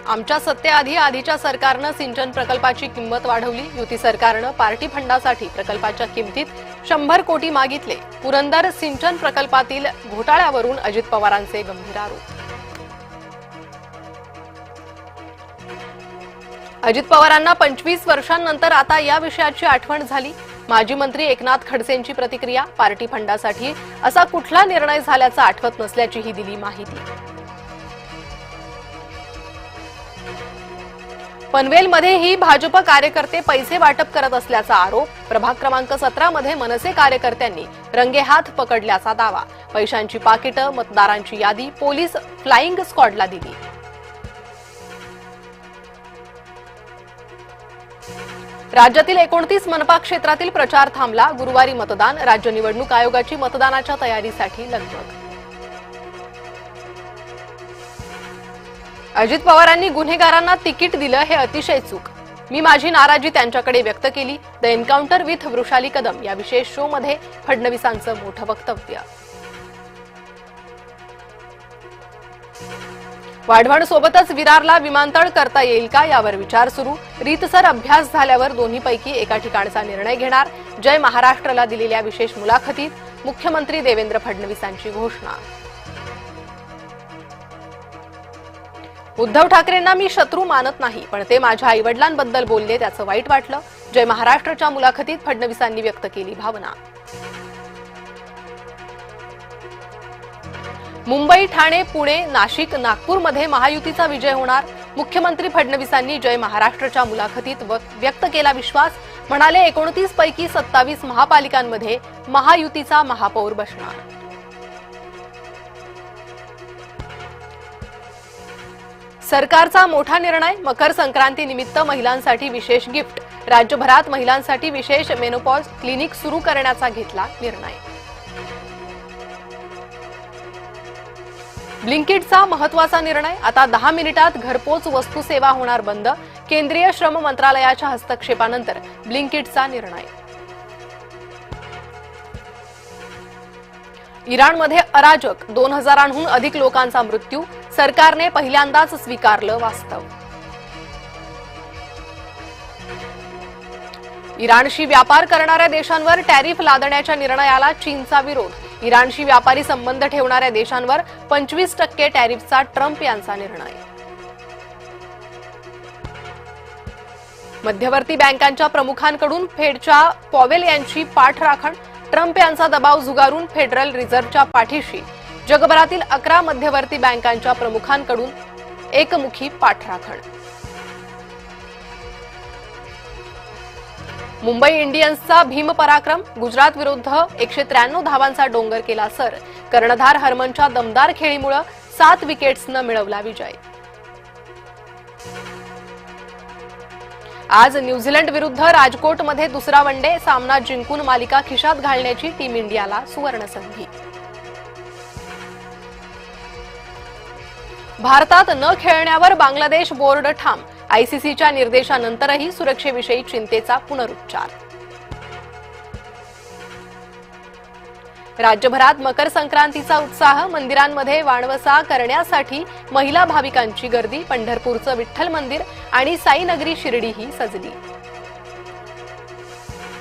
आमच्या सत्तेआधी आधीच्या सरकारनं सिंचन प्रकल्पाची किंमत वाढवली। युती सरकारनं पार्टी फंडासाठी प्रकल्पाच्या किमतीत 100 कोटी मागितले। पुरंदर सिंचन प्रकल्पातील घोटाळ्यावरून अजित पवारांचे गंभीर आरोप। अजित पवारांना 25 वर्षांनंतर आता या विषयाची आठवण झाली। माजी मंत्री एकनाथ खडसेंची प्रतिक्रिया। पार्टी फंडासाठी असा कुठला निर्णय झाल्याचा आठवत नसल्याचीही दिली माहिती। पनवेलमध्येही भाजप कार्यकर्ते पैसे वाटप करत असल्याचा आरोप। प्रभाग क्रमांक 17 मध्ये मनसे कार्यकर्त्यांनी रंगेहात पकडल्याचा दावा। पैशांची पाकिटं, मतदारांची यादी पोलीस फ्लाइंग स्क्वॉडला दिली। राज्यातील 29 मनपा क्षेत्रातील प्रचार थांबला। गुरुवारी मतदान। राज्य निवडणूक आयोगाची मतदानाच्या तयारीसाठी लगबग। अजित पवारांनी गुन्हेगारांना तिकीट दिलं हे अतिशय चूक। मी माझी नाराजी त्यांच्याकडे व्यक्त केली। The encounter with Vrushali Kadam या विशेष शो मध्ये फडणवीसांचं मोठं वक्तव्य। वाढवण सोबतच विरारला विमानतळ करता येईल का यावर विचार सुरू। रीतसर अभ्यास झाल्यावर दोन्हीपैकी एका ठिकाणचा निर्णय घेणार। जय महाराष्ट्रला दिलेल्या विशेष मुलाखतीत मुख्यमंत्री देवेंद्र फडणवीसांची घोषणा। उद्धव ठाकरेंना मी शत्रू मानत नाही, पण ते माझ्या आईवडिलांबद्दल बोलले त्याचं वाईट वाटलं। जय महाराष्ट्रच्या मुलाखतीत फडणवीसांनी व्यक्त केली भावना। मुंबई, ठाणे, पुणे, नाशिक, नागपूरमध्ये महायुतीचा विजय होणार। मुख्यमंत्री फडणवीसांनी जय महाराष्ट्रच्या मुलाखतीत व्यक्त केला विश्वास। म्हणाले 29 पैकी 27 महापालिकांमध्ये महायुतीचा महापौर बसणार। सरकारचा मोठा निर्णय। मकर संक्रांतीनिमित्त महिलांसाठी विशेष गिफ्ट। राज्यभरात महिलांसाठी विशेष मेनोपॉज क्लिनिक सुरू करण्याचा घेतला निर्णय। ब्लिंकिटचा महत्त्वाचा निर्णय। आता 10 मिनिटात घरपोच वस्तू सेवा होणार बंद। केंद्रीय श्रम मंत्रालयाच्या हस्तक्षेपानंतर ब्लिंकिटचा निर्णय। इराणमध्ये अराजक। 2000हून अधिक लोकांचा मृत्यू। सरकारने पहिल्यांदाच स्वीकारलं वास्तव। इराणशी व्यापार करणाऱ्या देशांवर टॅरिफ लादण्याच्या निर्णयाला चीनचा विरोध। इराणशी व्यापारी संबंध ठेवणाऱ्या देशांवर 25% टॅरिफचा ट्रम्प यांचा निर्णय। मध्यवर्ती बँकांच्या प्रमुखांकडून फेडच्या पॉवेल यांची पाठराखण। ट्रम्प यांचा दबाव झुगारून फेडरल रिझर्व्हच्या पाठीशी। जगभरातील 11 मध्यवर्ती बँकांच्या प्रमुखांकडून एकमुखी पाठराखण। मुंबई इंडियन्सचा भीमपराक्रम। गुजरात विरुद्ध 193 धावांचा डोंगर केला सर। कर्णधार हरमनच्या दमदार खेळीमुळे 7 विकेट्सनं मिळवला विजय। आज न्यूझीलंड विरुद्ध राजकोटमध्ये दुसरा वनडे सामना जिंकून मालिका खिशात घालण्याची टीम इंडियाला सुवर्ण संधी। भारतात न खेळण्यावर बांगलादेश बोर्ड ठाम। आयसीसीच्या निर्देशानंतरही सुरक्षेविषयी चिंतेचा पुनरुच्चार। राज्यभरात मकर संक्रांतीचा उत्साह। मंदिरांमध्ये वाणवसा करण्यासाठी महिला भाविकांची गर्दी। पंढरपूरचं विठ्ठल मंदिर आणि साईनगरी शिर्डीही सजली।